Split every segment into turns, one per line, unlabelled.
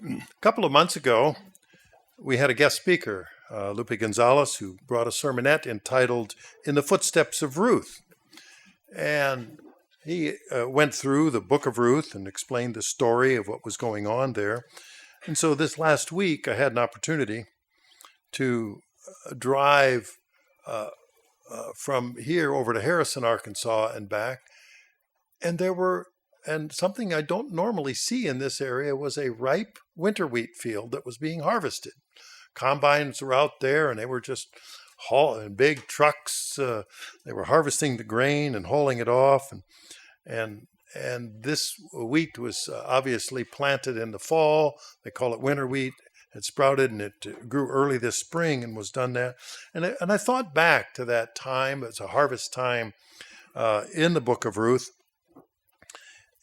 A couple of months ago, we had a guest speaker, Lupe Gonzalez, who brought a sermonette entitled In the Footsteps of Ruth. And he went through the book of Ruth and explained the story of what was going on there. And so this last week, I had an opportunity to drive from here over to Harrison, Arkansas and back. And something I don't normally see in this area was a ripe winter wheat field that was being harvested. Combines were out there and they were just hauling big trucks. They were harvesting the grain and hauling it off. And this wheat was obviously planted in the fall. They call it winter wheat. It sprouted and it grew early this spring and was done that. And I thought back to that time. It's a harvest time in the book of Ruth.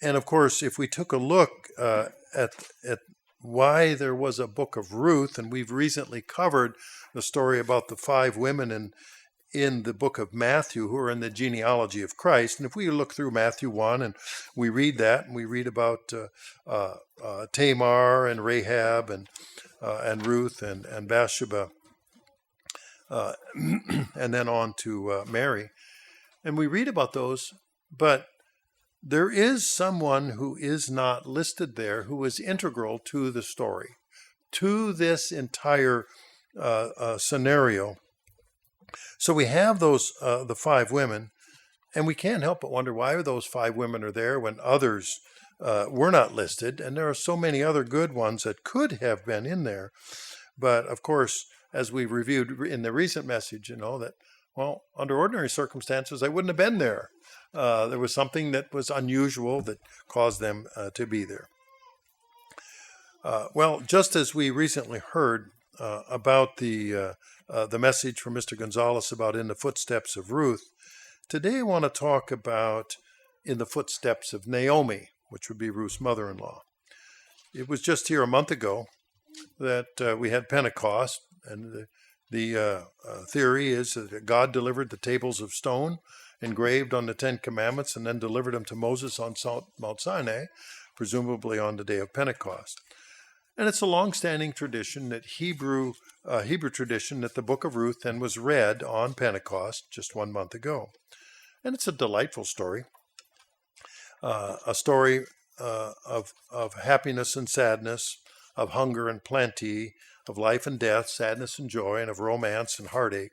And of course, if we took a look at why there was a book of Ruth, and we've recently covered the story about the 5 women in the book of Matthew who are in the genealogy of Christ. And if we look through Matthew 1 and we read that, and we read about Tamar and Rahab and Ruth and Bathsheba, and then on to Mary, and we read about those, but there is someone who is not listed there who is integral to the story, to this entire scenario. So we have the 5 women, and we can't help but wonder why those 5 women are there when others were not listed. And there are so many other good ones that could have been in there. But of course, as we reviewed in the recent message, that, well, under ordinary circumstances, they wouldn't have been there. There was something that was unusual that caused them to be there. Well, just as we recently heard about the message from Mr. Gonzalez about In the Footsteps of Ruth, today I want to talk about In the Footsteps of Naomi, which would be Ruth's mother-in-law. It was just here a month ago that we had Pentecost, and the theory is that God delivered the tables of stone engraved on the 10 Commandments and then delivered them to Moses on Mount Sinai, presumably on the day of Pentecost. And it's a long-standing tradition, that Hebrew tradition, that the book of Ruth then was read on Pentecost just 1 month ago. And it's a delightful story, a story of happiness and sadness, of hunger and plenty, of life and death, sadness and joy, and of romance and heartache,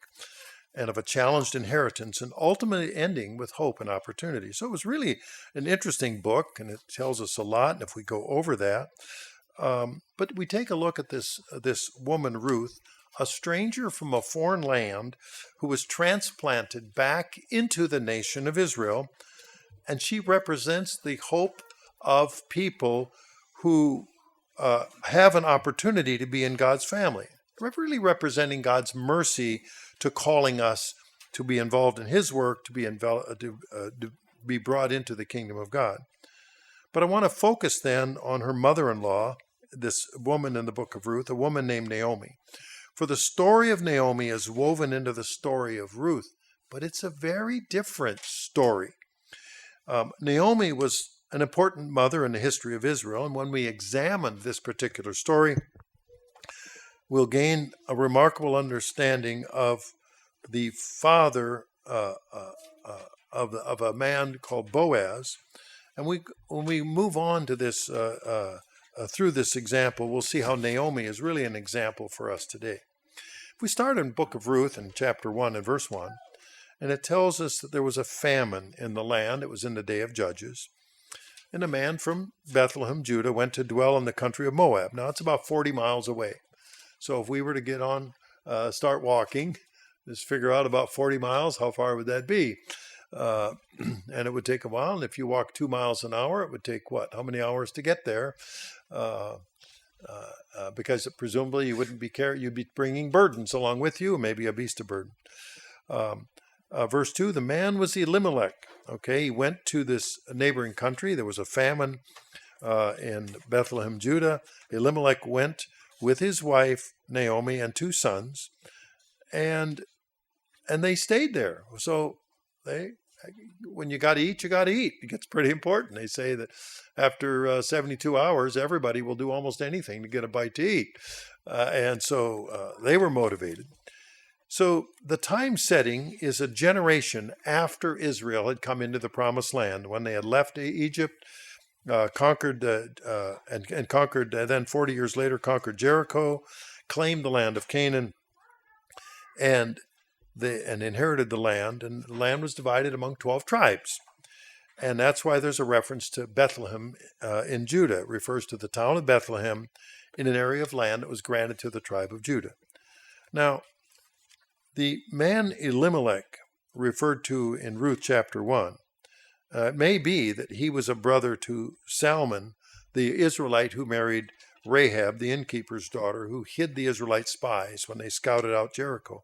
and of a challenged inheritance, and ultimately ending with hope and opportunity. So it was really an interesting book, and it tells us a lot, and if we go over that. But we take a look at this woman, Ruth, a stranger from a foreign land who was transplanted back into the nation of Israel, and she represents the hope of people who have an opportunity to be in God's family, really representing God's mercy to calling us to be involved in His work, to be brought into the kingdom of God. But I want to focus then on her mother-in-law, this woman in the book of Ruth, a woman named Naomi. For the story of Naomi is woven into the story of Ruth, but it's a very different story. Naomi was an important mother in the history of Israel, and when we examine this particular story, we'll gain a remarkable understanding of the father of a man called Boaz. And when we move on to this, through this example, we'll see how Naomi is really an example for us today. If we start in the book of Ruth in chapter 1 and verse 1, and it tells us that there was a famine in the land. It was in the day of Judges. And a man from Bethlehem, Judah, went to dwell in the country of Moab. Now, it's about 40 miles away. So if we were to get on, start walking, just figure out about 40 miles, how far would that be? And it would take a while. And if you walk 2 miles an hour, it would take what? How many hours to get there? Because presumably you'd be bringing burdens along with you, maybe a beast of burden. Verse 2, the man was Elimelech. Okay, he went to this neighboring country. There was a famine in Bethlehem, Judah. Elimelech went with his wife, Naomi, and 2 sons, and they stayed there. So they when you got to eat, you got to eat. It gets pretty important. They say that after 72 hours, everybody will do almost anything to get a bite to eat. And so they were motivated. So the time setting is a generation after Israel had come into the promised land, when they had left Egypt, conquered, then 40 years later conquered Jericho, claimed the land of Canaan, and inherited the land. And the land was divided among 12 tribes. And that's why there's a reference to Bethlehem in Judah. It refers to the town of Bethlehem in an area of land that was granted to the tribe of Judah. Now, the man Elimelech, referred to in Ruth chapter 1, it may be that he was a brother to Salmon, the Israelite who married Rahab, the innkeeper's daughter, who hid the Israelite spies when they scouted out Jericho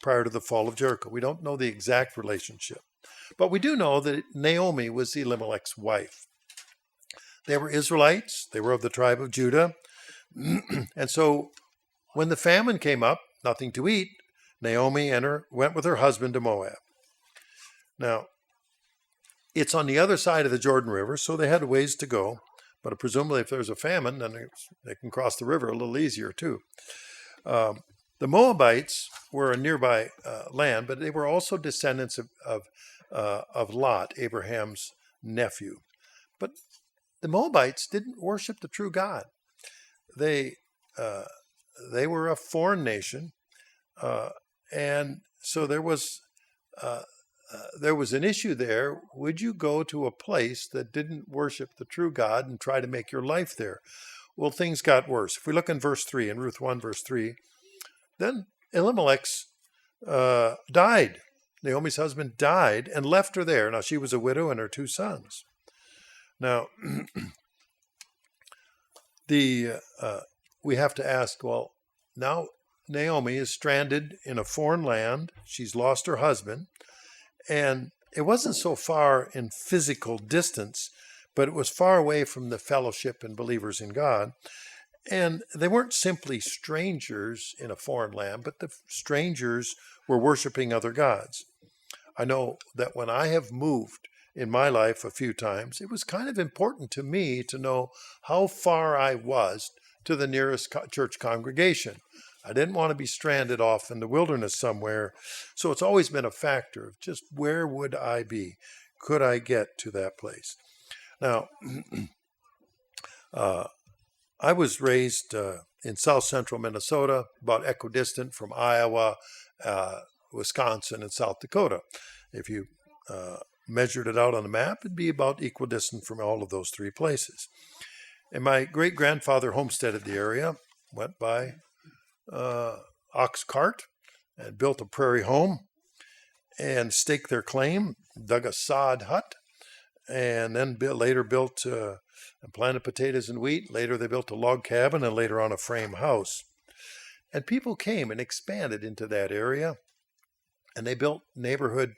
prior to the fall of Jericho. We don't know the exact relationship, but we do know that Naomi was Elimelech's wife. They were Israelites. They were of the tribe of Judah. And so when the famine came up, nothing to eat, Naomi went with her husband to Moab. Now, it's on the other side of the Jordan River, so they had a ways to go. But presumably if there's a famine, then they can cross the river a little easier too. The Moabites were a nearby land, but they were also descendants of Lot, Abraham's nephew. But the Moabites didn't worship the true God. They were a foreign nation. And so there was an issue there. Would you go to a place that didn't worship the true God and try to make your life there? Well, things got worse. If we look in verse 3, in Ruth 1, verse 3, then Elimelech died. Naomi's husband died and left her there. Now, she was a widow and her 2 sons. Now, we have to ask, well, now Naomi is stranded in a foreign land. She's lost her husband. And it wasn't so far in physical distance, but it was far away from the fellowship and believers in God. And they weren't simply strangers in a foreign land, but the strangers were worshiping other gods. I know that when I have moved in my life a few times, it was kind of important to me to know how far I was to the nearest church congregation. I didn't want to be stranded off in the wilderness somewhere. So it's always been a factor of just where would I be? Could I get to that place? Now, I was raised in south central Minnesota, about equidistant from Iowa, Wisconsin, and South Dakota. If you measured it out on the map, it'd be about equidistant from all of those 3 places. And my great-grandfather homesteaded the area, went by ox cart, and built a prairie home, and staked their claim, dug a sod hut, and then later built and planted potatoes and wheat. Later they built a log cabin, and later on a frame house. And people came and expanded into that area, and they built neighborhood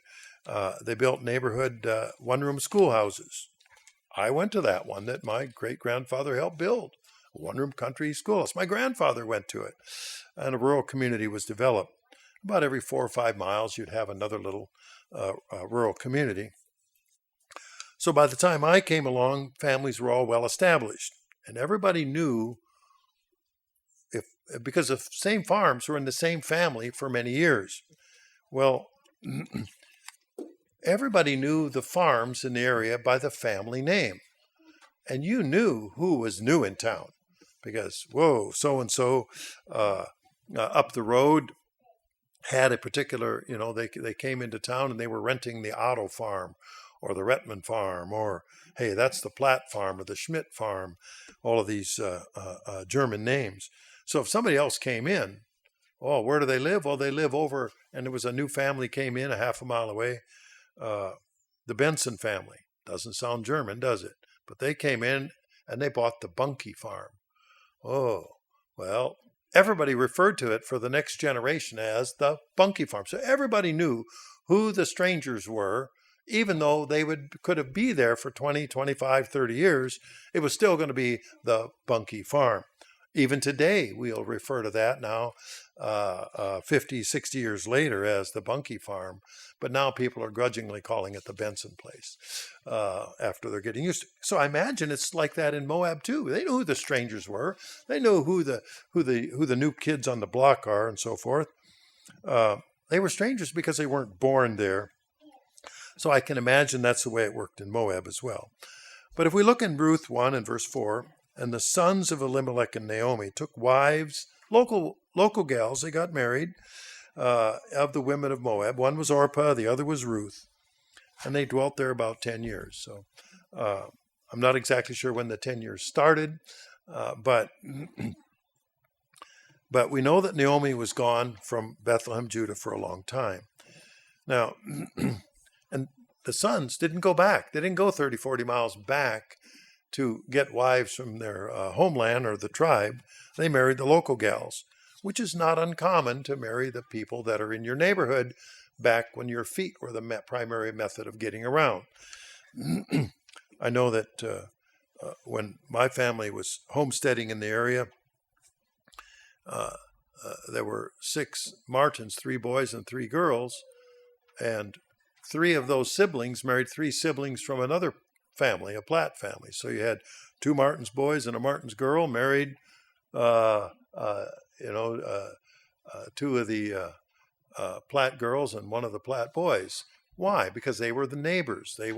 one-room schoolhouses. I went to that one that my great-grandfather helped build, a one-room country schoolhouse. My grandfather went to it, and a rural community was developed. About every 4 or 5 miles, you'd have another little rural community. So by the time I came along, families were all well established, and everybody knew, because the same farms were in the same family for many years. Well, everybody knew the farms in the area by the family name, and you knew who was new in town, because so-and-so up the road had a particular, they came into town and they were renting the Otto farm or the Rettman farm, or, hey, that's the Platt farm or the Schmidt farm, all of these German names. So if somebody else came in, where do they live? Well, they live over, and there was a new family came in a half a mile away, the Benson family. Doesn't sound German, does it? But they came in and they bought the Bunkie farm. Oh, well, everybody referred to it for the next generation as the Bunkie farm. So everybody knew who the strangers were, even though they could have been there for 20, 25, 30 years. It was still going to be the Bunkie farm. Even today, we'll refer to that now, 50, 60 years later, as the Bunkie Farm. But now people are grudgingly calling it the Benson place after they're getting used to it. So I imagine it's like that in Moab too. They knew who the strangers were. They knew who the new kids on the block are and so forth. They were strangers because they weren't born there. So I can imagine that's the way it worked in Moab as well. But if we look in Ruth 1 and verse 4, and the sons of Elimelech and Naomi took wives, local gals, they got married, of the women of Moab. One was Orpah, the other was Ruth, and they dwelt there about 10 years. So I'm not exactly sure when the 10 years started, but we know that Naomi was gone from Bethlehem, Judah for a long time. Now, and the sons didn't go back. They didn't go 30, 40 miles back to get wives from their homeland or the tribe. They married the local gals, which is not uncommon to marry the people that are in your neighborhood back when your feet were the primary method of getting around. I know that when my family was homesteading in the area, there were 6 Martens, 3 boys and 3 girls, and 3 of those siblings married 3 siblings from another family, a Platt family. So you had 2 Martens boys and a Martens girl married, 2 of the Platt girls and 1 of the Platt boys. Why? Because they were the neighbors. They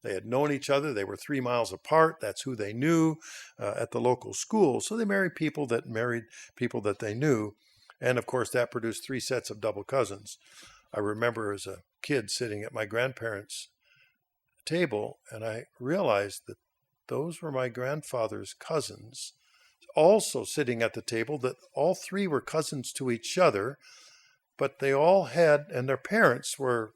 had known each other. They were 3 miles apart. That's who they knew at the local school. So they married people that they knew. And of course, that produced 3 sets of double cousins. I remember as a kid sitting at my grandparents' table, and I realized that those were my grandfather's cousins, also sitting at the table, that all 3 were cousins to each other, but they all had, and their parents were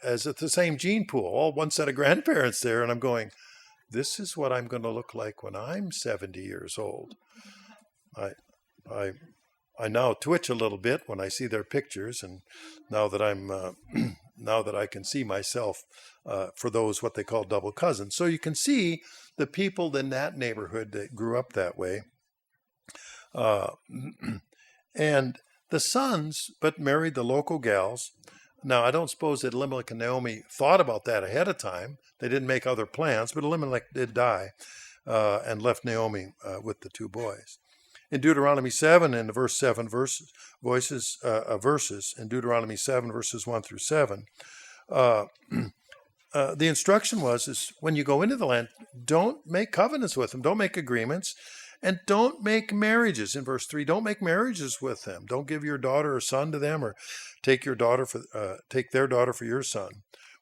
as at the same gene pool, all one set of grandparents there. And I'm going, this is what I'm going to look like when I'm 70 years old. I now twitch a little bit when I see their pictures, and now that now that I can see myself for those what they call double cousins. So you can see the people in that neighborhood that grew up that way. And the sons but married the local gals. Now, I don't suppose that Elimelech and Naomi thought about that ahead of time. They didn't make other plans, but Elimelech did die and left Naomi with the 2 boys. In Deuteronomy 7, in the verses, in Deuteronomy 7, verses 1 through 7, the instruction is when you go into the land, don't make covenants with them, don't make agreements, and don't make marriages. In verse 3, don't make marriages with them. Don't give your daughter or son to them, or take their daughter for your son,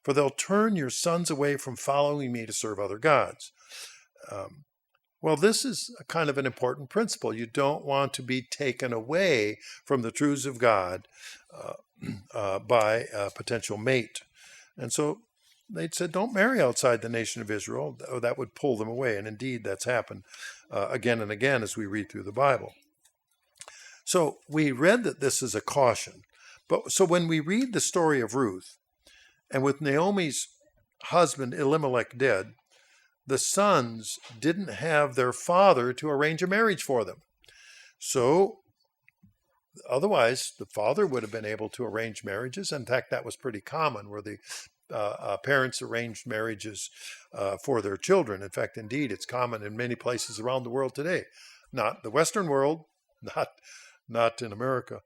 for they'll turn your sons away from following me to serve other gods. Well, this is a kind of an important principle. You don't want to be taken away from the truths of God by a potential mate. And so they'd said, don't marry outside the nation of Israel, or that would pull them away. And indeed, that's happened again and again as we read through the Bible. So we read that this is a caution. But so when we read the story of Ruth, and with Naomi's husband Elimelech dead, the sons didn't have their father to arrange a marriage for them. So otherwise, the father would have been able to arrange marriages. In fact, that was pretty common, where the parents arranged marriages for their children. In fact, indeed, it's common in many places around the world today. Not the Western world, not in America,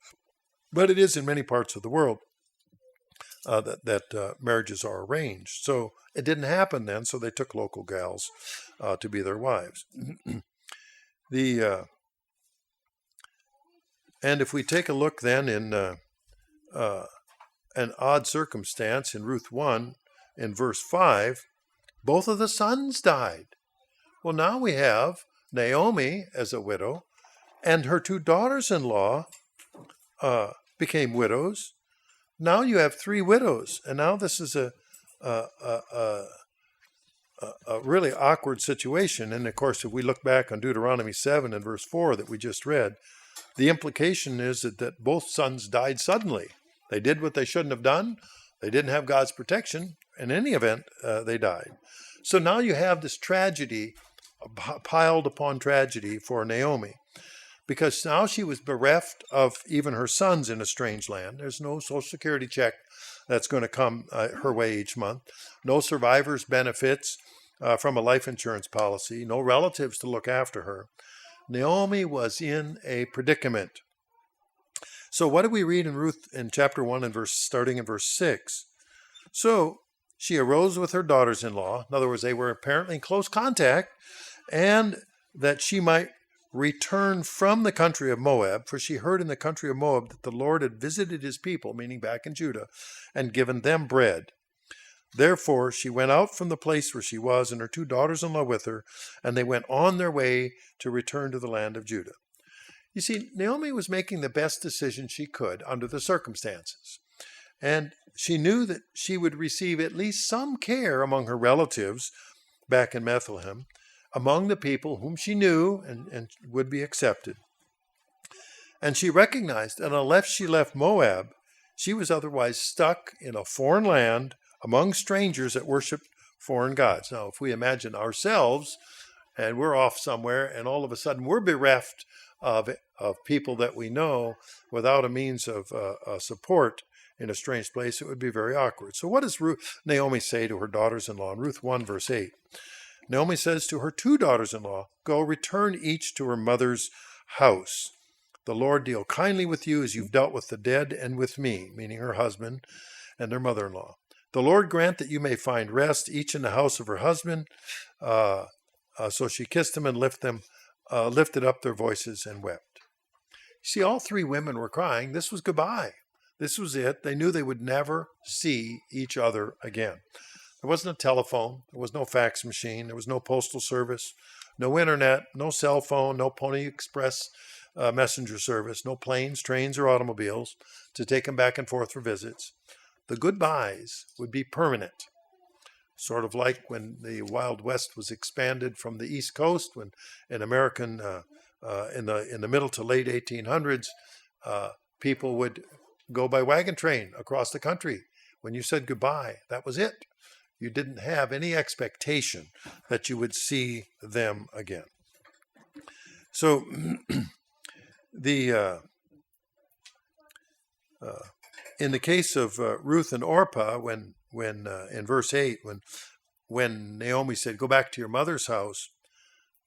but it is in many parts of the world that marriages are arranged. So it didn't happen then, so they took local gals to be their wives. And if we take a look then in an odd circumstance in Ruth 1, in verse 5, both of the sons died. Well, now we have Naomi as a widow, and her 2 daughters-in-law became widows. Now you have 3 widows, and now this is a really awkward situation. And of course, if we look back on Deuteronomy 7 and verse 4 that we just read, the implication is that both sons died suddenly. They did what they shouldn't have done. They didn't have God's protection. In any event, they died. So now you have this tragedy piled upon tragedy for Naomi, because now she was bereft of even her sons in a strange land. There's no Social Security check that's going to come her way each month, no survivor's benefits from a life insurance policy, no relatives to look after her. Naomi was in a predicament. So what do we read in Ruth in chapter 1 and starting in verse 6? So she arose with her daughters-in-law. In other words, they were apparently in close contact, and that she might return from the country of Moab, for she heard in the country of Moab that the Lord had visited his people, meaning back in Judah, and given them bread. Therefore she went out from the place where she was, and her 2 daughters-in-law with her, and they went on their way to return to the land of Judah. You see, Naomi was making the best decision she could under the circumstances. And she knew that she would receive at least some care among her relatives back in Bethlehem, among the people whom she knew and would be accepted. And she recognized that unless she left Moab, she was otherwise stuck in a foreign land among strangers that worshiped foreign gods. Now, if we imagine ourselves and we're off somewhere and all of a sudden we're bereft of people that we know without a means of support in a strange place, it would be very awkward. So what does Naomi say to her daughters-in-law in Ruth 1, verse 8? Naomi says to her 2 daughters-in-law, "Go, return each to her mother's house. The Lord deal kindly with you as you've dealt with the dead and with me," meaning her husband and their mother-in-law. "The Lord grant that you may find rest, each in the house of her husband." So she kissed them and lifted up their voices and wept. See, all 3 women were crying. This was goodbye. This was it. They knew they would never see each other again. There wasn't a telephone. There was no fax machine. There was no postal service, no internet, no cell phone, no Pony Express messenger service, no planes, trains, or automobiles to take them back and forth for visits. The goodbyes would be permanent, sort of like when the Wild West was expanded from the East Coast, when in American in the middle to late 1800s, people would go by wagon train across the country. When you said goodbye, that was it. You didn't have any expectation that you would see them again. So in the case of Ruth and Orpah, when in verse 8, when Naomi said, "Go back to your mother's house,"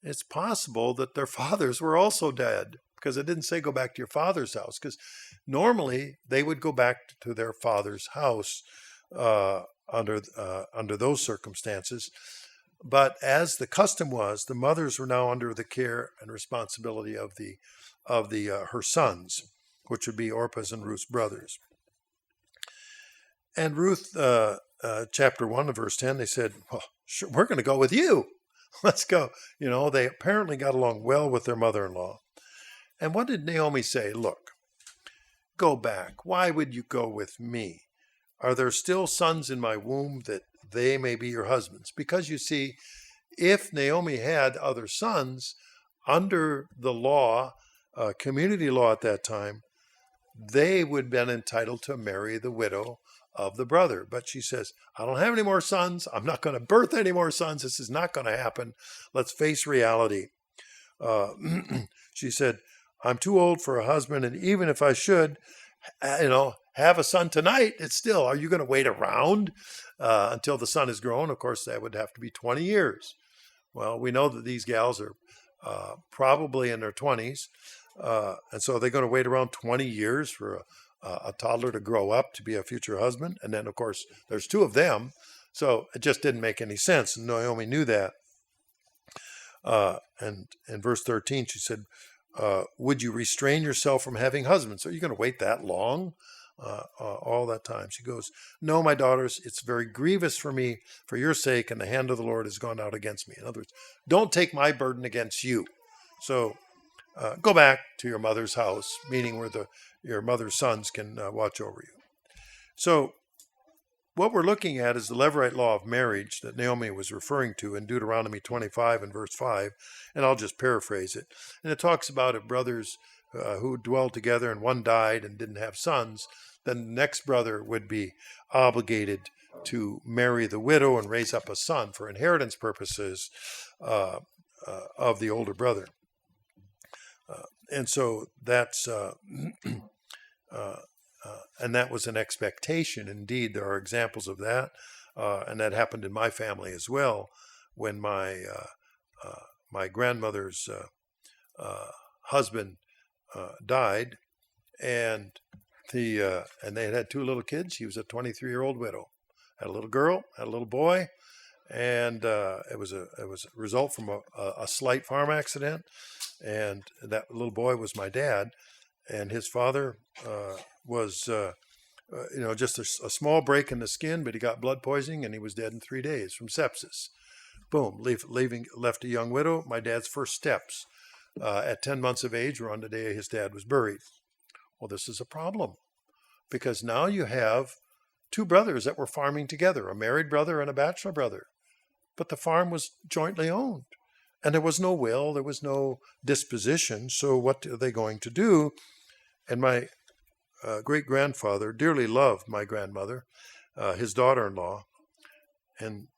it's possible that their fathers were also dead, because it didn't say go back to your father's house, because normally they would go back to their father's house under those circumstances. But as the custom was, the mothers were now under the care and responsibility of her sons, which would be Orpah's and Ruth's brothers. And Ruth, chapter 1 and verse 10, they said, "Well, sure, we're going to go with you. Let's go." They apparently got along well with their mother-in-law. And what did Naomi say? "Look, go back. Why would you go with me? Are there still sons in my womb that they may be your husbands?" Because you see, if Naomi had other sons, under the law, community law at that time, they would have been entitled to marry the widow of the brother. But she says, "I don't have any more sons. I'm not going to birth any more sons. This is not going to happen. Let's face reality." She said, "I'm too old for a husband, and even if I should, have a son tonight, it's still, are you going to wait around until the son is grown?" Of course, that would have to be 20 years. Well, we know that these gals are probably in their 20s. And so they're going to wait around 20 years for a toddler to grow up to be a future husband. And then, of course, there's 2 of them. So it just didn't make any sense. And Naomi knew that. And in verse 13, she said, "Would you restrain yourself from having husbands?" Are you going to wait that long? All that time. She goes, "No, my daughters, it's very grievous for me for your sake, and the hand of the Lord has gone out against me." In other words, don't take my burden against you. So go back to your mother's house, meaning where your mother's sons can watch over you. So what we're looking at is the Levirate law of marriage that Naomi was referring to in Deuteronomy 25 and verse 5, and I'll just paraphrase it. And it talks about if brothers who dwelled together and one died and didn't have sons, then the next brother would be obligated to marry the widow and raise up a son for inheritance purposes of the older brother. And so that's and that was an expectation. Indeed, there are examples of that, and that happened in my family as well. When my grandmother's husband died, and and they had two little kids. She was a 23-year-old widow, had a little girl, had a little boy, and it was a result from a slight farm accident. And that little boy was my dad, and his father was just a small break in the skin, but he got blood poisoning and he was dead in 3 days from sepsis. Boom, left a young widow. My dad's first steps at 10 months of age were on the day his dad was buried. Well, this is a problem, because now you have two brothers that were farming together, a married brother and a bachelor brother, but the farm was jointly owned. And there was no will, there was no disposition. So what are they going to do? And my great-grandfather dearly loved my grandmother, his daughter-in-law, and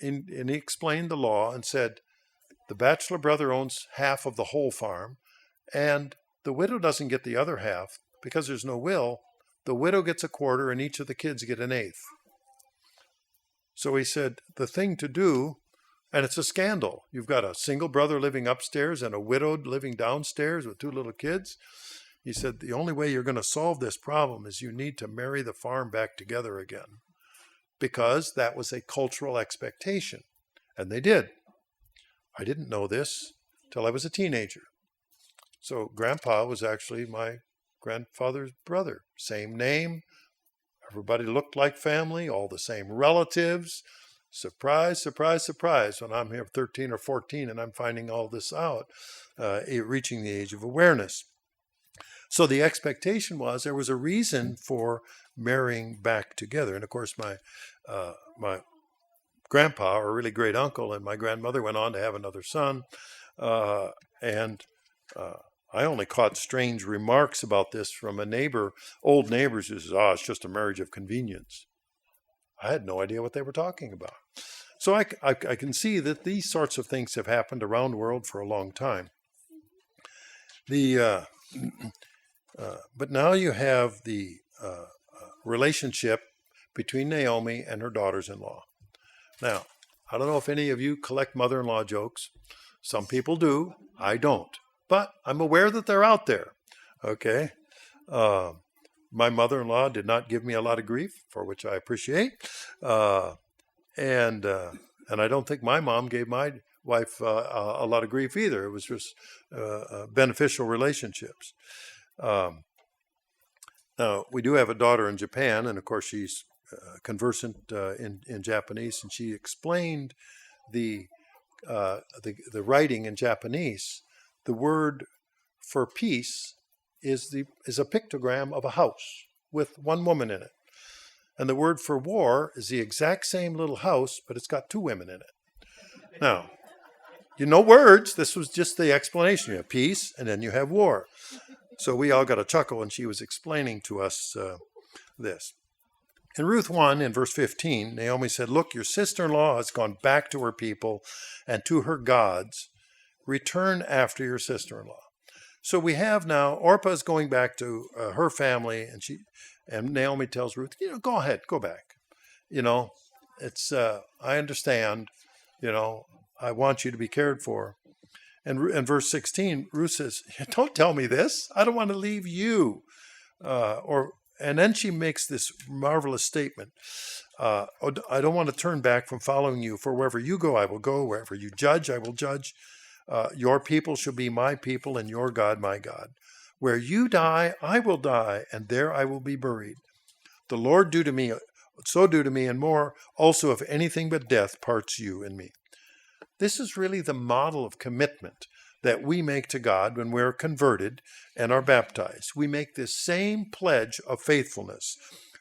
he explained the law and said, the bachelor brother owns half of the whole farm, and the widow doesn't get the other half because there's no will. The widow gets a quarter, and each of the kids get an eighth. So he said, the thing to do, and it's a scandal. You've got a single brother living upstairs and a widowed living downstairs with two little kids. He said, the only way you're going to solve this problem is you need to marry the farm back together again, because that was a cultural expectation. And they did. I didn't know this till I was a teenager. So Grandpa was actually my grandfather's brother. Same name. Everybody looked like family, all the same relatives. Surprise, surprise, surprise, when I'm here 13 or 14 and I'm finding all this out, reaching the age of awareness. So the expectation was there was a reason for marrying back together. And of course, my grandpa, or really great uncle, and my grandmother went on to have another son. And I only caught strange remarks about this from a neighbor, old neighbors who says, it's just a marriage of convenience. I had no idea what they were talking about. So I can see that these sorts of things have happened around the world for a long time. But now you have the relationship between Naomi and her daughters-in-law. Now, I don't know if any of you collect mother-in-law jokes. Some people do. I don't. But I'm aware that they're out there. Okay? My mother-in-law did not give me a lot of grief, for which I appreciate. And I don't think my mom gave my wife a lot of grief either. It was just beneficial relationships. Now, we do have a daughter in Japan, and of course she's conversant in Japanese, and she explained the writing in Japanese. The word for peace is a pictogram of a house with one woman in it. And the word for war is the exact same little house, but it's got two women in it. Now, you know words. This was just the explanation. You have peace, and then you have war. So we all got a chuckle, and she was explaining to us this. In Ruth 1, in verse 15, Naomi said, look, your sister-in-law has gone back to her people and to her gods. Return after your sister-in-law. So we have now, Orpah's going back to her family, and Naomi tells Ruth, go ahead, go back. It's, I understand, I want you to be cared for. And in verse 16, Ruth says, don't tell me this. I don't want to leave you. And then she makes this marvelous statement. I don't want to turn back from following you, for wherever you go, I will go. Wherever you judge, I will judge. Your people shall be my people, and your God my God. Where you die, I will die, and there I will be buried. The Lord do to me, and more, also if anything but death parts you and me. This is really the model of commitment that we make to God when we're converted and are baptized. We make this same pledge of faithfulness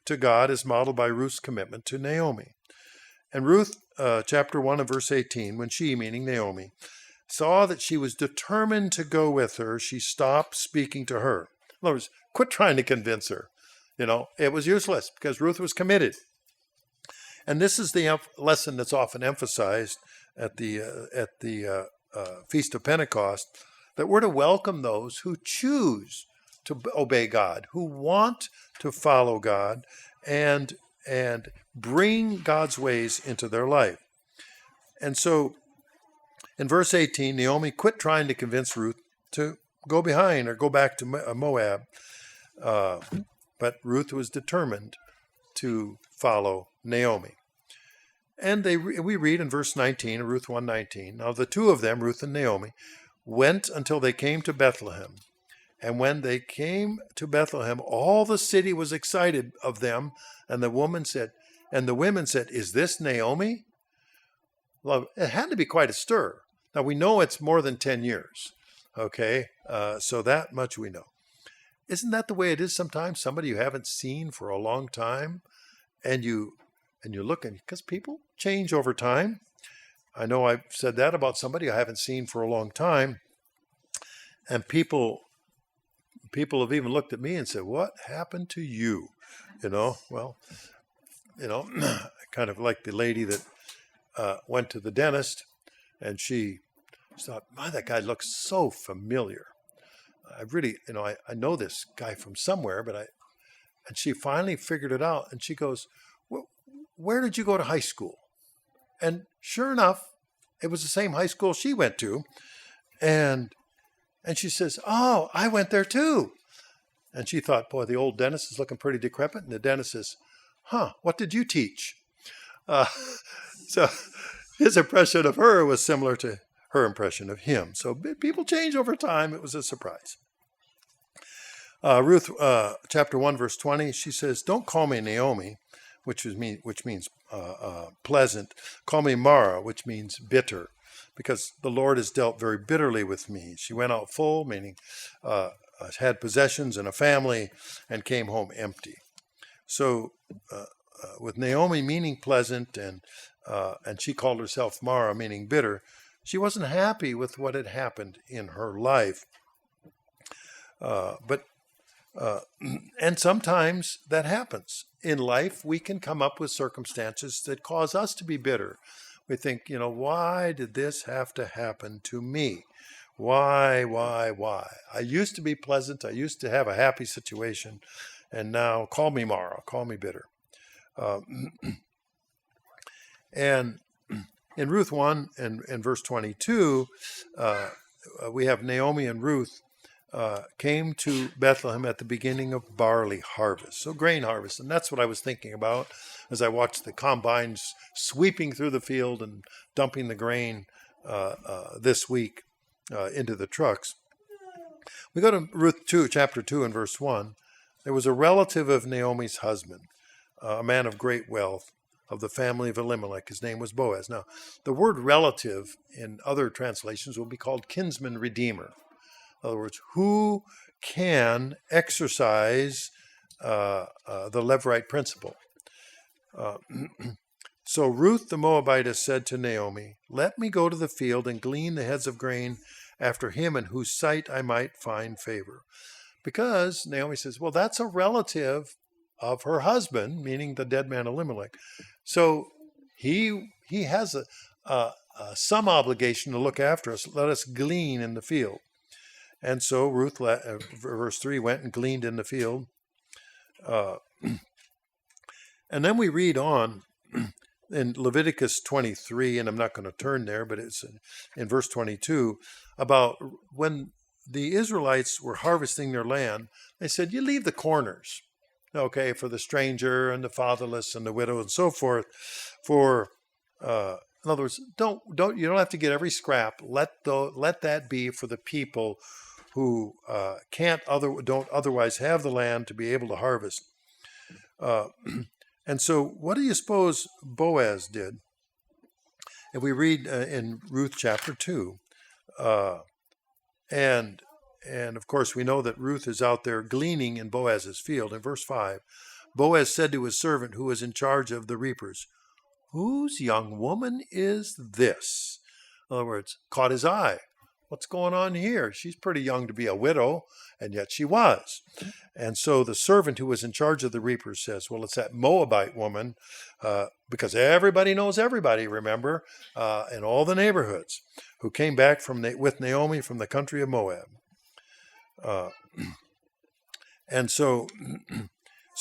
to God as modeled by Ruth's commitment to Naomi. And Ruth, chapter 1 and verse 18, when she, meaning Naomi, saw that she was determined to go with her, she stopped speaking to her. In other words, quit trying to convince her. It was useless because Ruth was committed. And this is the lesson that's often emphasized at the Feast of Pentecost, that we're to welcome those who choose to obey God, who want to follow God and bring God's ways into their life. And so in verse 18, Naomi quit trying to convince Ruth to go behind or go back to Moab. But Ruth was determined to follow Naomi. And we read in verse 19, Ruth 1:19, now the two of them, Ruth and Naomi, went until they came to Bethlehem. And when they came to Bethlehem, all the city was excited of them. And the women said, is this Naomi? Well, it had to be quite a stir. Now we know it's more than 10 years. Okay, so that much we know. Isn't that the way it is sometimes? Somebody you haven't seen for a long time, and you're looking, because people change over time. I know I've said that about somebody I haven't seen for a long time, and people have even looked at me and said, "What happened to you?" Well, kind of like the lady that went to the dentist, and she thought, "My, that guy looks so familiar. I really, I know this guy from somewhere," and she finally figured it out, and she goes, "Where did you go to high school?" And sure enough, it was the same high school she went to, and she says, "Oh, I went there too." And she thought, boy, the old dentist is looking pretty decrepit, and the dentist says, "What did you teach?" So his impression of her was similar to her impression of him. So people change over time. It was a surprise. Ruth, chapter 1, verse 20, she says, "Don't call me Naomi," which means pleasant. "Call me Mara," which means bitter, because the Lord has dealt very bitterly with me. She went out full, meaning had possessions and a family, and came home empty. So with Naomi meaning pleasant, and she called herself Mara, meaning bitter, she wasn't happy with what had happened in her life. And sometimes that happens. In life, we can come up with circumstances that cause us to be bitter. We think, why did this have to happen to me? Why? I used to be pleasant. I used to have a happy situation. And now, call me Mara, call me bitter. And in Ruth 1 and verse 22, we have Naomi and Ruth came to Bethlehem at the beginning of barley harvest, so grain harvest. And that's what I was thinking about as I watched the combines sweeping through the field and dumping the grain this week into the trucks. We go to Ruth 2, chapter 2 and verse 1. There was a relative of Naomi's husband, a man of great wealth, of the family of Elimelech. His name was Boaz. Now, the word relative in other translations will be called kinsman redeemer. In other words, who can exercise the Levirate principle. So Ruth the Moabitess said to Naomi, "Let me go to the field and glean the heads of grain after him in whose sight I might find favor." Because Naomi says, well, that's a relative of her husband, meaning the dead man Elimelech. So he has some obligation to look after us. Let us glean in the field. And so Ruth, verse 3, went and gleaned in the field. And then we read on in Leviticus 23, and I'm not going to turn there, but it's in verse 22, about when the Israelites were harvesting their land, they said, you leave the corners, okay, for the stranger and the fatherless and the widow and so forth. In other words, you don't have to get every scrap. Let that be for the people who don't otherwise have the land to be able to harvest. And so what do you suppose Boaz did? If we read in Ruth chapter 2, and of course we know that Ruth is out there gleaning in Boaz's field. In verse 5, Boaz said to his servant who was in charge of the reapers, "Whose young woman is this?" In other words, caught his eye. what's going on here? She's pretty young to be a widow, and yet she was. And so the servant who was in charge of the reapers says, well, it's that Moabite woman, because everybody knows everybody, remember, in all the neighborhoods, who came back with Naomi from the country of Moab. And so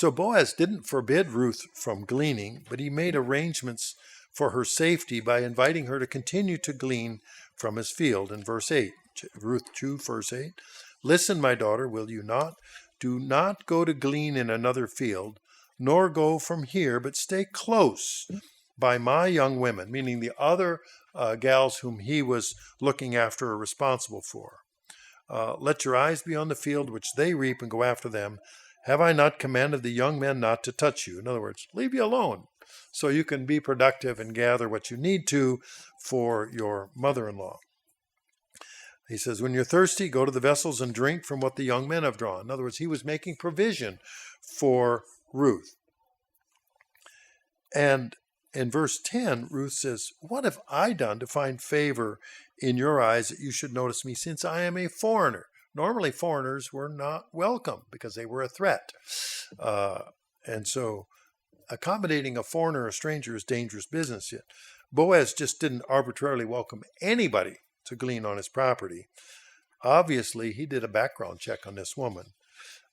Boaz didn't forbid Ruth from gleaning, but he made arrangements for her safety by inviting her to continue to glean from his field. In verse 8, Ruth 2, verse 8, listen, my daughter, will you not? Do not go to glean in another field, nor go from here, but stay close by my young women, meaning the other gals whom he was looking after or responsible for. Let your eyes be on the field which they reap and go after them. Have I not commanded the young men not to touch you? In other words, leave you alone so you can be productive and gather what you need to for your mother-in-law. He says, when you're thirsty, go to the vessels and drink from what the young men have drawn. In other words, he was making provision for Ruth. And in verse 10, Ruth says, what have I done to find favor in your eyes that you should notice me, since I am a foreigner? Normally, foreigners were not welcome because they were a threat. And so accommodating a foreigner or a stranger is dangerous business. Yet Boaz just didn't arbitrarily welcome anybody to glean on his property. Obviously, he did a background check on this woman.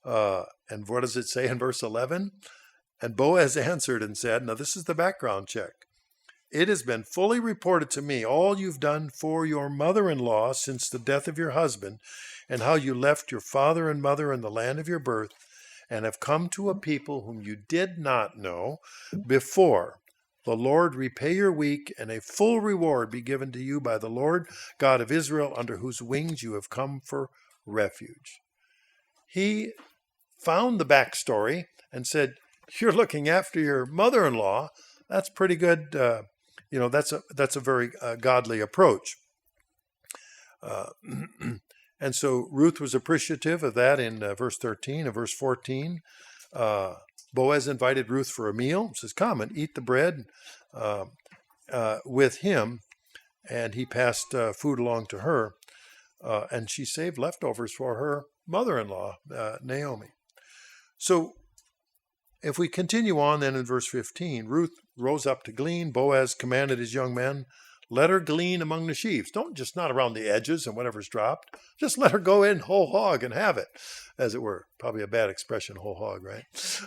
And what does it say in verse 11? And Boaz answered and said, now this is the background check. It has been fully reported to me all you've done for your mother-in-law since the death of your husband, and how you left your father and mother in the land of your birth, and have come to a people whom you did not know before. The Lord repay your week, and a full reward be given to you by the Lord God of Israel, under whose wings you have come for refuge. He found the backstory and said, you're looking after your mother-in-law. That's pretty good. That's a very godly approach. And so Ruth was appreciative of that in verse 13. And verse 14, Boaz invited Ruth for a meal. He says, come and eat the bread with him. And he passed food along to her. And she saved leftovers for her mother-in-law, Naomi. So if we continue on then in verse 15, Ruth rose up to glean. Boaz commanded his young men, let her glean among the sheaves. Don't just not around the edges and whatever's dropped. Just let her go in whole hog and have it, as it were. Probably a bad expression, whole hog, right?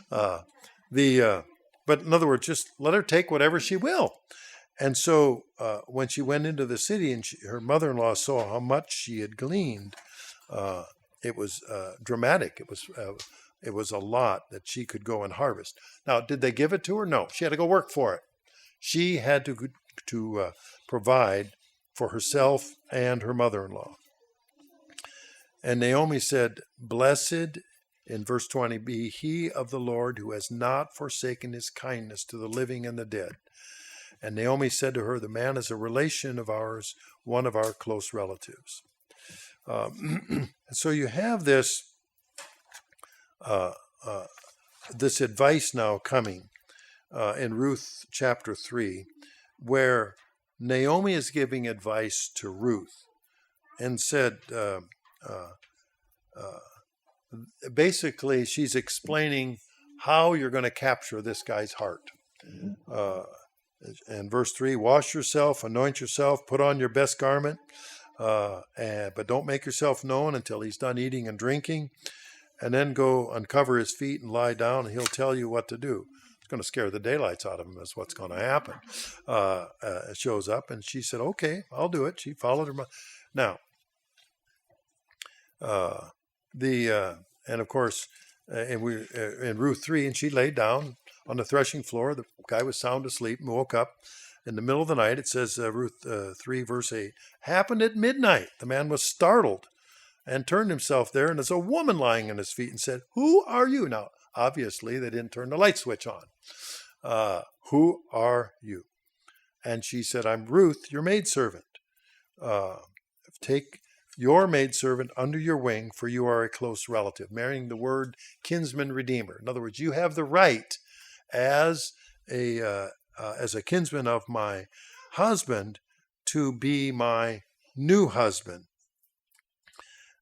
But in other words, just let her take whatever she will. And so when she went into the city and her mother-in-law saw how much she had gleaned, it was dramatic. It was a lot that she could go and harvest. Now, did they give it to her? No. She had to go work for it. She had to provide for herself and her mother-in-law. And Naomi said, blessed, in verse 20, be he of the Lord who has not forsaken his kindness to the living and the dead. And Naomi said to her, the man is a relation of ours, one of our close relatives. So you have this advice now coming in Ruth chapter 3, where Naomi is giving advice to Ruth and said, basically she's explaining how you're going to capture this guy's heart. In verse 3, wash yourself, anoint yourself, put on your best garment, but don't make yourself known until he's done eating and drinking. And then go uncover his feet and lie down, and he'll tell you what to do. It's going to scare the daylights out of him. That's what's going to happen. It shows up, and she said, okay, I'll do it. She followed her. Now, and of course, in Ruth 3, and she laid down on the threshing floor. The guy was sound asleep and woke up in the middle of the night. It says, Ruth 3, verse 8, happened at midnight. The man was startled and turned himself there, and there's a woman lying on his feet, and said, who are you? Now, obviously, they didn't turn the light switch on. Who are you? And she said, I'm Ruth, your maidservant. Take your maidservant under your wing, for you are a close relative, marrying the word kinsman redeemer. In other words, you have the right as a kinsman of my husband to be my new husband.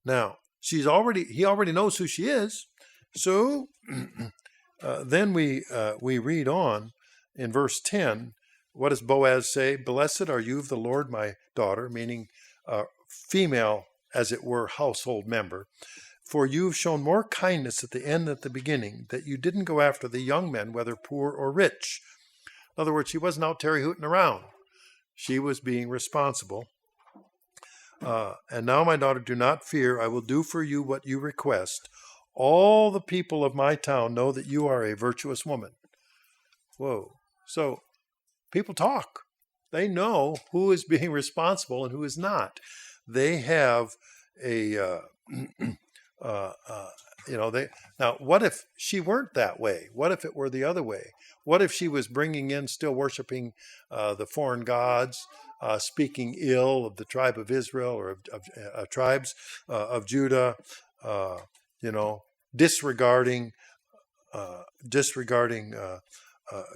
Now, he already knows who she is. So then we read on in verse 10. What does Boaz say? Blessed are you of the Lord, my daughter, meaning female, as it were, household member. For you've shown more kindness at the end than at the beginning, that you didn't go after the young men, whether poor or rich. In other words, she wasn't out terry-hooting around. She was being responsible. And now, my daughter, do not fear. I will do for you what you request. All the people of my town know that you are a virtuous woman. Whoa. So people talk. They know who is being responsible and who is not. They have a, now, what if she weren't that way? What if it were the other way? What if she was bringing in, still worshiping the foreign gods, speaking ill of the tribe of Israel or of tribes of Judah, disregarding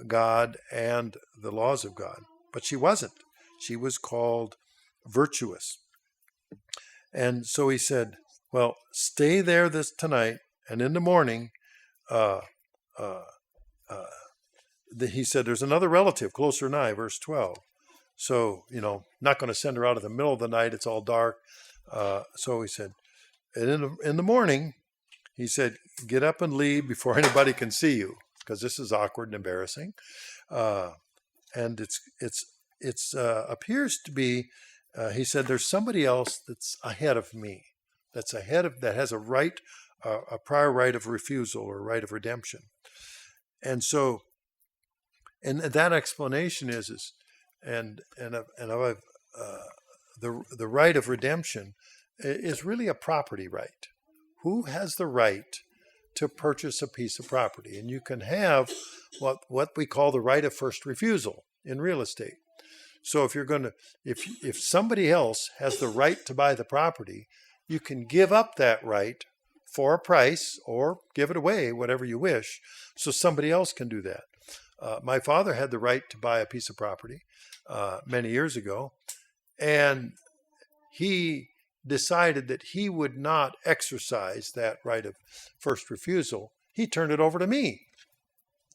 God and the laws of God? But she wasn't. She was called virtuous. And so he said, well, stay there tonight, and in the morning, he said, there's another relative closer nigh, verse 12. So, not going to send her out in the middle of the night. It's all dark. So he said, and in the morning, he said, get up and leave before anybody can see you, because this is awkward and embarrassing. And it's appears to be, he said, there's somebody else that's ahead of me, that has a right, a prior right of refusal or right of redemption. And so, and that explanation is the right of redemption is really a property right. Who has the right to purchase a piece of property? And you can have what we call the right of first refusal in real estate. So if somebody else has the right to buy the property, you can give up that right for a price or give it away, whatever you wish, so somebody else can do that. My father had the right to buy a piece of property many years ago, and he decided that he would not exercise that right of first refusal. He turned it over to me.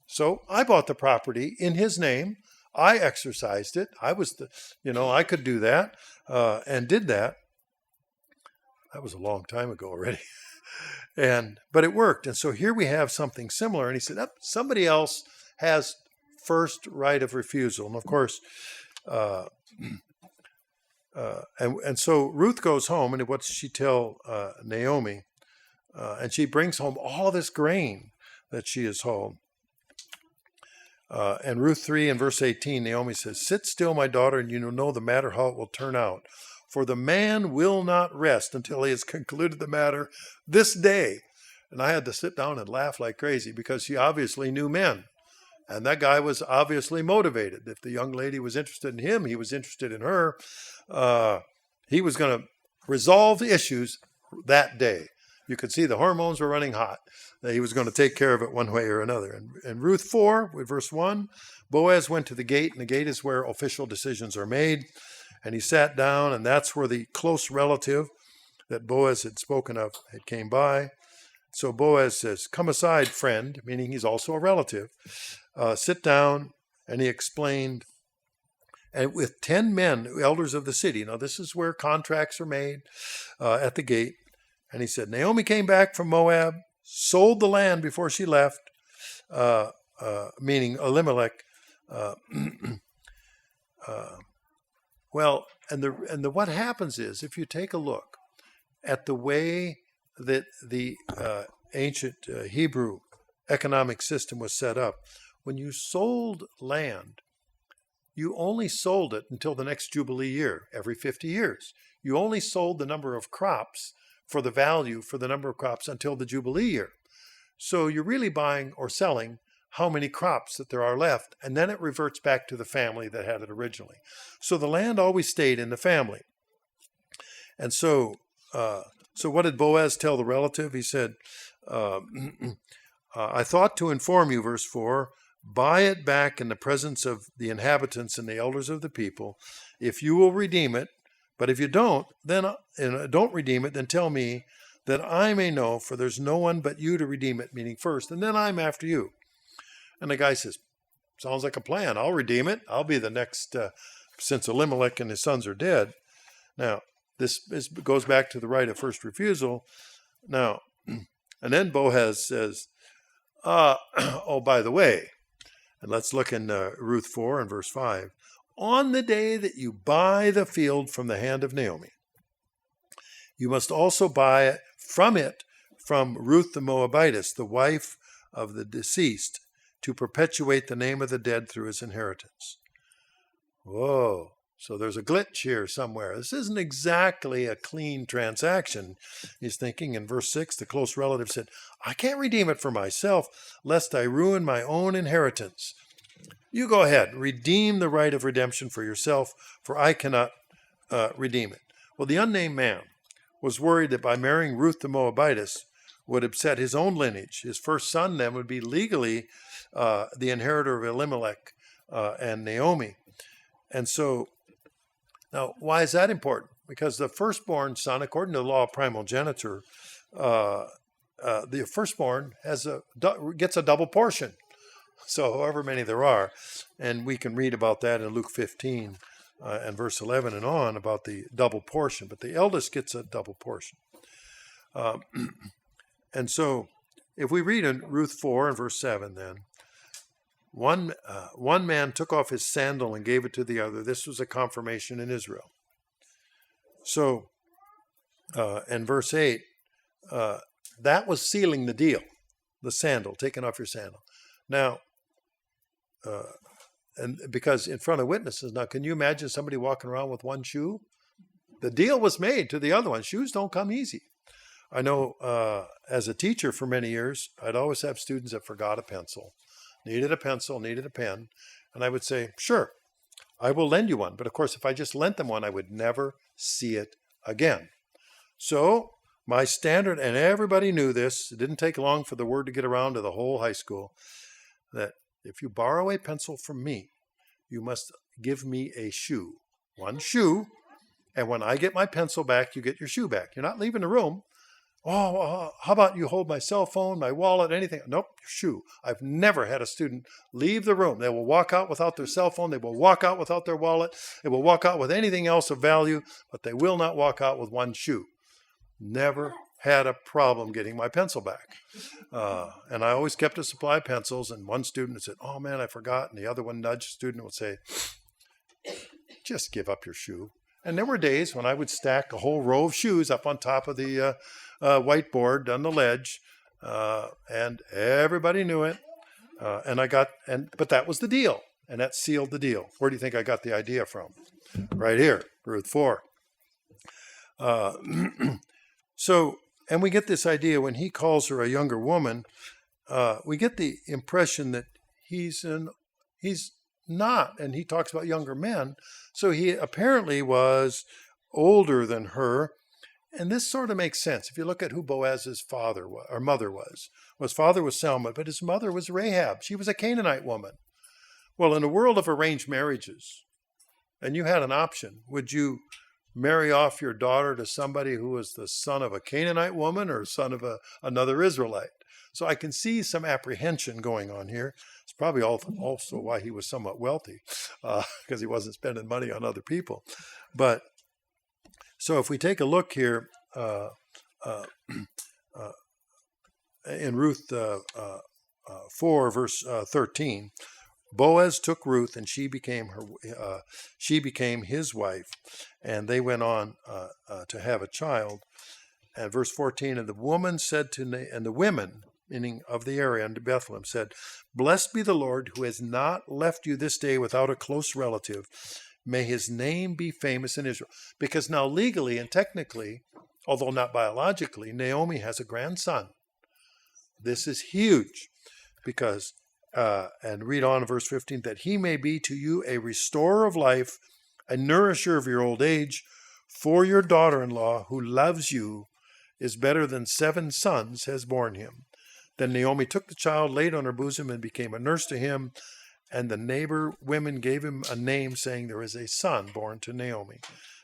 So I bought the property in his name. I exercised it. I could do that and did that. That was a long time ago already. But it worked. And so here we have something similar. And he said, somebody else has first right of refusal. And of course, and so Ruth goes home, and what does she tell Naomi? And she brings home all this grain that she has hauled. And Ruth 3 and verse 18, Naomi says, sit still, my daughter, and you will know the matter how it will turn out. For the man will not rest until he has concluded the matter this day. And I had to sit down and laugh like crazy, because she obviously knew men. And that guy was obviously motivated. If the young lady was interested in him, he was interested in her. He was going to resolve the issues that day. You could see the hormones were running hot. He was going to take care of it one way or another. And Ruth 4, with verse 1, Boaz went to the gate, and the gate is where official decisions are made. And he sat down, and that's where the close relative that Boaz had spoken of had came by. So Boaz says, come aside, friend, meaning he's also a relative. Sit down. And he explained, and with 10 men, elders of the city. Now, this is where contracts are made at the gate. And he said, Naomi came back from Moab, sold the land before she left, meaning Elimelech. What happens is, if you take a look at the way that the ancient Hebrew economic system was set up, when you sold land, you only sold it until the next Jubilee year, every 50 years. You only sold the number of crops for the value for the number of crops until the Jubilee year. So you're really buying or selling how many crops that there are left, and then it reverts back to the family that had it originally. So the land always stayed in the family. And so what did Boaz tell the relative? He said, I thought to inform you, verse 4, buy it back in the presence of the inhabitants and the elders of the people. If you will redeem it, But if you don't, then don't redeem it, then tell me that I may know, for there's no one but you to redeem it, meaning first, and then I'm after you. And the guy says, sounds like a plan. I'll redeem it. I'll be the next, since Elimelech and his sons are dead. Now, this goes back to the right of first refusal. Now, and then Boaz says, oh, by the way, and let's look in Ruth 4 and verse 5. On the day that you buy the field from the hand of Naomi, you must also buy it from Ruth the Moabitess, the wife of the deceased, to perpetuate the name of the dead through his inheritance. Whoa. So there's a glitch here somewhere. This isn't exactly a clean transaction. He's thinking in verse 6, the close relative said, I can't redeem it for myself, lest I ruin my own inheritance. You go ahead, redeem the right of redemption for yourself, for I cannot redeem it. Well, the unnamed man was worried that by marrying Ruth the Moabitess would upset his own lineage. His first son then would be legally the inheritor of Elimelech and Naomi. And so, now, why is that important? Because the firstborn son, according to the law of primogeniture, the firstborn gets a double portion. So however many there are. And we can read about that in Luke 15 and verse 11 and on about the double portion. But the eldest gets a double portion. And so if we read in Ruth 4 and verse 7 then, one man took off his sandal and gave it to the other. This was a confirmation in Israel. So, in verse 8, that was sealing the deal, the sandal, taking off your sandal. Now, and because in front of witnesses, now can you imagine somebody walking around with one shoe? The deal was made to the other one. Shoes don't come easy. I know as a teacher for many years, I'd always have students that forgot a pencil. Needed a pencil, needed a pen. And I would say, sure, I will lend you one. But of course, if I just lent them one, I would never see it again. So my standard, and everybody knew this, it didn't take long for the word to get around to the whole high school, that if you borrow a pencil from me, you must give me a shoe. One shoe. And when I get my pencil back, you get your shoe back. You're not leaving the room. Oh, how about you hold my cell phone, my wallet, anything? Nope, your shoe. I've never had a student leave the room. They will walk out without their cell phone. They will walk out without their wallet. They will walk out with anything else of value, but they will not walk out with one shoe. Never had a problem getting my pencil back. And I always kept a supply of pencils, and one student would say, oh man, I forgot. And the other one nudged student would say, just give up your shoe. And there were days when I would stack a whole row of shoes up on top of the whiteboard on the ledge, and everybody knew it. But that was the deal, and that sealed the deal. Where do you think I got the idea from? Right here, Ruth 4. So, and we get this idea when he calls her a younger woman. We get the impression that he's not, and he talks about younger men. So he apparently was older than her. And this sort of makes sense. If you look at who Boaz's father was, or mother was. Well, his father was Selma, but his mother was Rahab. She was a Canaanite woman. Well, in a world of arranged marriages, and you had an option, would you marry off your daughter to somebody who was the son of a Canaanite woman or son of another Israelite? So I can see some apprehension going on here. It's probably also why he was somewhat wealthy, because he wasn't spending money on other people. But so if we take a look here in Ruth 4, verse 13, Boaz took Ruth, and she became his wife, and they went on to have a child. And verse 14, and the woman said and the women, meaning of the area unto Bethlehem, said, blessed be the Lord who has not left you this day without a close relative. May his name be famous in Israel. Because now legally and technically, although not biologically, Naomi has a grandson. This is huge because, and read on in verse 15, that he may be to you a restorer of life, a nourisher of your old age, for your daughter-in-law who loves you is better than 7 sons has borne him. Then Naomi took the child, laid on her bosom, and became a nurse to him. And the neighbor women gave him a name, saying, there is a son born to Naomi.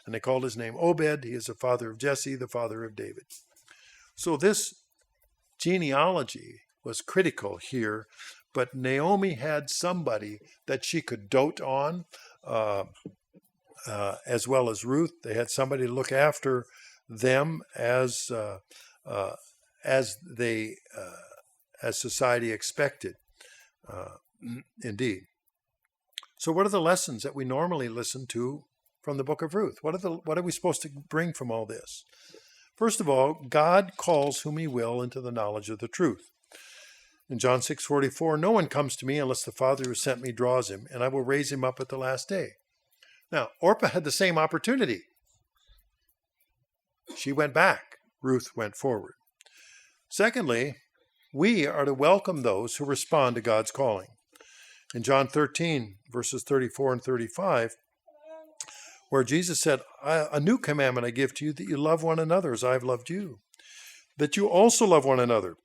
And they called his name Obed. He is the father of Jesse, the father of David. So this genealogy was critical here, but Naomi had somebody that she could dote on, as well as Ruth. They had somebody to look after them as they as society expected. Indeed. So, what are the lessons that we normally listen to from the book of Ruth? What are we supposed to bring from all this? First of all, God calls whom he will into the knowledge of the truth. In John 6:44, no one comes to me unless the Father who sent me draws him, and I will raise him up at the last day. Now, Orpah had the same opportunity. She went back. Ruth went forward. Secondly, we are to welcome those who respond to God's calling. In John 13, verses 34 and 35, where Jesus said, a new commandment I give to you, that you love one another as I have loved you, that you also love one another.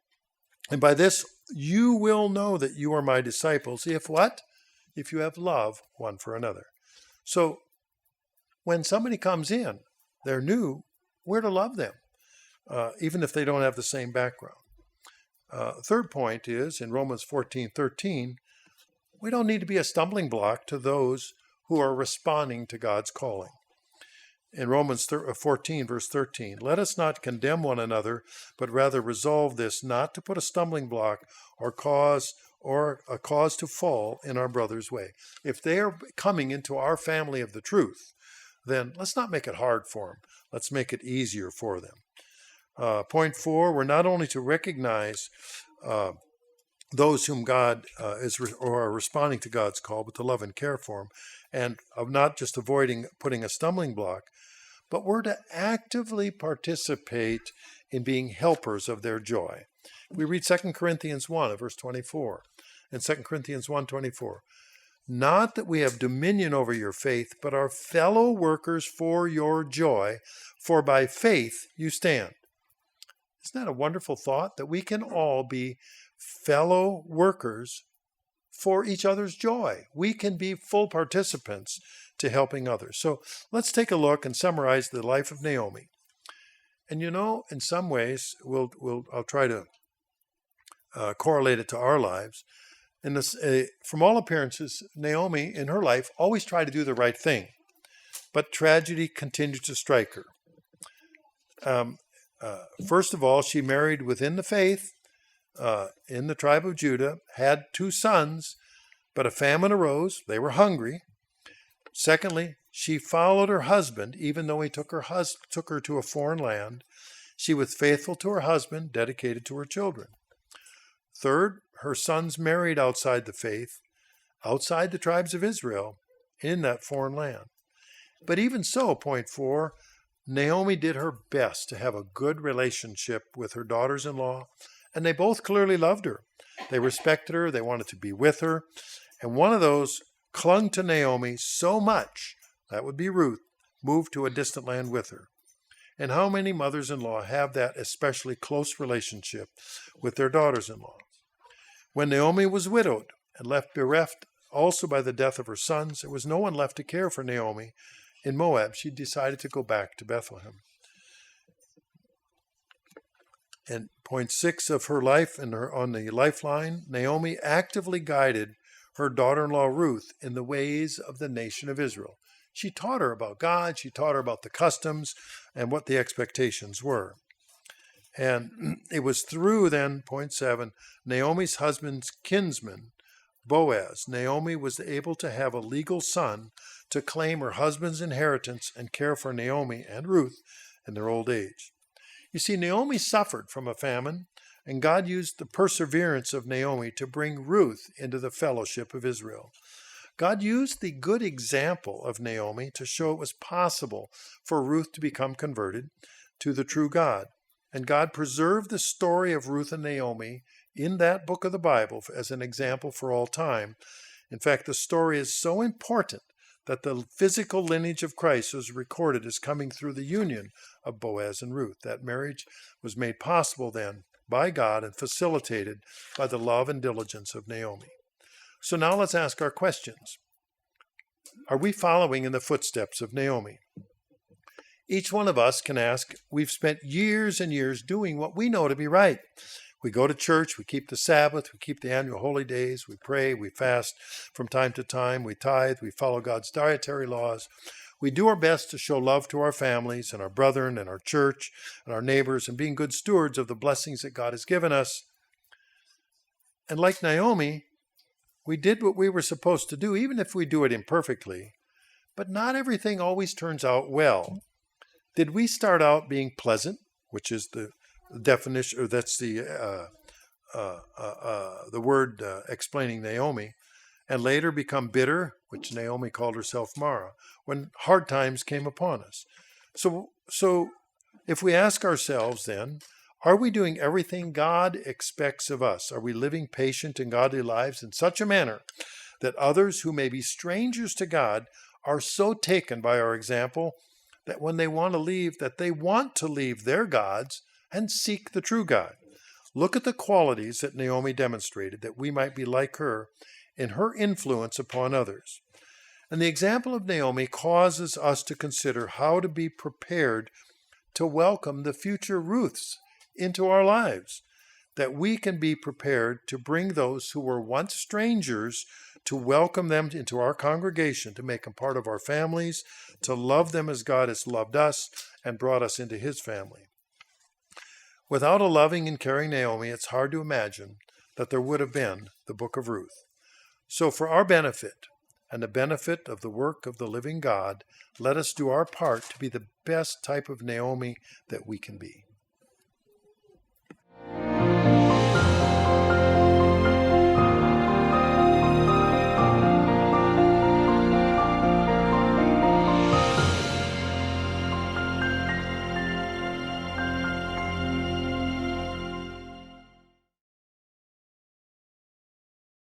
And by this you will know that you are my disciples, if what? If you have love one for another. So when somebody comes in, they're new, we're to love them, even if they don't have the same background. Third point is, in Romans 14:13, we don't need to be a stumbling block to those who are responding to God's calling. In Romans 14, verse 13, let us not condemn one another, but rather resolve this, not to put a stumbling block or a cause to fall in our brother's way. If they are coming into our family of the truth, then let's not make it hard for them. Let's make it easier for them. Point 4, we're not only to recognize those whom God are responding to God's call, but to love and care for them, and of not just avoiding putting a stumbling block, but we're to actively participate in being helpers of their joy. We read 2 Corinthians 1, verse 24, and 2 Corinthians 1:24. Not that we have dominion over your faith, but are fellow workers for your joy, for by faith you stand. Isn't that a wonderful thought? That we can all be fellow workers for each other's joy. We can be full participants to helping others. So let's take a look and summarize the life of Naomi. And in some ways, I'll try to correlate it to our lives. And this, from all appearances, Naomi in her life always tried to do the right thing, but tragedy continued to strike her. First of all, she married within the faith, in the tribe of Judah, had 2 sons, but a famine arose. They were hungry. Secondly, she followed her husband, even though he took her to a foreign land. She was faithful to her husband, dedicated to her children. Third, her sons married outside the faith, outside the tribes of Israel, in that foreign land. But even so, point 4, Naomi did her best to have a good relationship with her daughters-in-law, and they both clearly loved her. They respected her, they wanted to be with her, and one of those clung to Naomi so much, that would be Ruth, moved to a distant land with her. And how many mothers-in-law have that especially close relationship with their daughters-in-law? When Naomi was widowed and left bereft also by the death of her sons, there was no one left to care for Naomi in Moab. She decided to go back to Bethlehem. And point 6 of her life, on the lifeline, Naomi actively guided her daughter-in-law Ruth in the ways of the nation of Israel. She taught her about God, she taught her about the customs and what the expectations were. And it was through then, point 7, Naomi's husband's kinsman, Boaz. Naomi was able to have a legal son to claim her husband's inheritance and care for Naomi and Ruth in their old age. You see, Naomi suffered from a famine, and God used the perseverance of Naomi to bring Ruth into the fellowship of Israel. God used the good example of Naomi to show it was possible for Ruth to become converted to the true God. And God preserved the story of Ruth and Naomi in that book of the Bible as an example for all time. In fact, the story is so important that the physical lineage of Christ was recorded as coming through the union of Boaz and Ruth. That marriage was made possible then by God and facilitated by the love and diligence of Naomi. So now let's ask our questions. Are we following in the footsteps of Naomi? Each one of us can ask, we've spent years and years doing what we know to be right. We go to church, we keep the Sabbath, we keep the annual holy days, we pray, we fast from time to time, we tithe, we follow God's dietary laws. We do our best to show love to our families and our brethren and our church and our neighbors and being good stewards of the blessings that God has given us. And like Naomi, we did what we were supposed to do, even if we do it imperfectly. But not everything always turns out well. Did we start out being pleasant, which is the definition, or that's the word explaining Naomi, and later become bitter, which Naomi called herself Mara, when hard times came upon us? So if we ask ourselves then, are we doing everything God expects of us? Are we living patient and godly lives in such a manner that others who may be strangers to God are so taken by our example that when they want to leave, that they want to leave their gods and seek the true God? Look at the qualities that Naomi demonstrated, that we might be like her in her influence upon others. And the example of Naomi causes us to consider how to be prepared to welcome the future Ruths into our lives, that we can be prepared to bring those who were once strangers, to welcome them into our congregation, to make them part of our families, to love them as God has loved us and brought us into his family. Without a loving and caring Naomi, it's hard to imagine that there would have been the book of Ruth. So for our benefit and the benefit of the work of the living God, let us do our part to be the best type of Naomi that we can be.